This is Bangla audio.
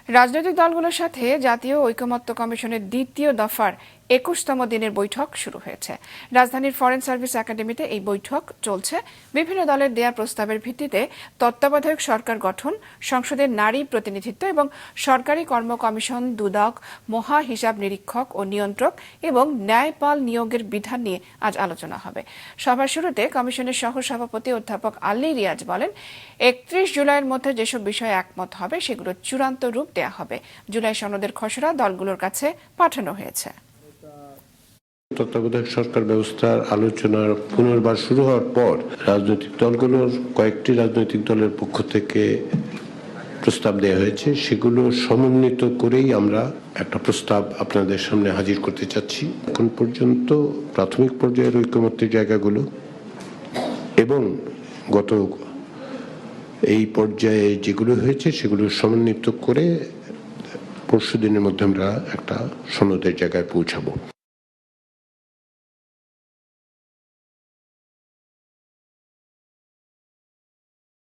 রাজনৈতিক দলগুলোর সাথে জাতীয় ঐকমত্য কমিশনের দ্বিতীয় দফার ২১তম দিনের বৈঠক শুরু হয়েছে। রাজধানীর ফরেন সার্ভিস একাডেমিতে এই বৈঠক চলছে। বিভিন্ন দলের দেয়া প্রস্তাবের ভিত্তিতে তত্ত্বাবধায়ক সরকার গঠন, সংসদের নারী প্রতিনিধিত্ব এবং সরকারি কর্ম কমিশন, দুদক, মহা হিসাব নিরীক্ষক ও নিয়ন্ত্রক এবং ন্যায়পাল নিয়োগের বিধান নিয়ে আজ আলোচনা হবে। সভার শুরুতে কমিশনের সহসভাপতি অধ্যাপক আলী রিয়াজ বলেন, ৩১ জুলাইয়ের মধ্যে যেসব বিষয়ে একমত হবে সেগুলো চূড়ান্ত রূপ দেয়া হবে। জুলাই সনদের খসড়া দলগুলোর কাছে পাঠানো হয়েছে। তত্ত্বাবধায়ক সরকার ব্যবস্থার আলোচনার পুনর্বার শুরু হওয়ার পর রাজনৈতিক দলগুলোর কয়েকটি রাজনৈতিক দলের পক্ষ থেকে প্রস্তাব দেওয়া হয়েছে। সেগুলো সমন্বিত করেই আমরা একটা প্রস্তাব আপনাদের সামনে হাজির করতে চাচ্ছি। এখন পর্যন্ত প্রাথমিক পর্যায়ের ঐকমত্যের জায়গাগুলো এবং গত এই পর্যায়ে যেগুলো হয়েছে সেগুলো সমন্বিত করে পরশু দিনের মধ্যে আমরা একটা সনদের জায়গায় পৌঁছাবো।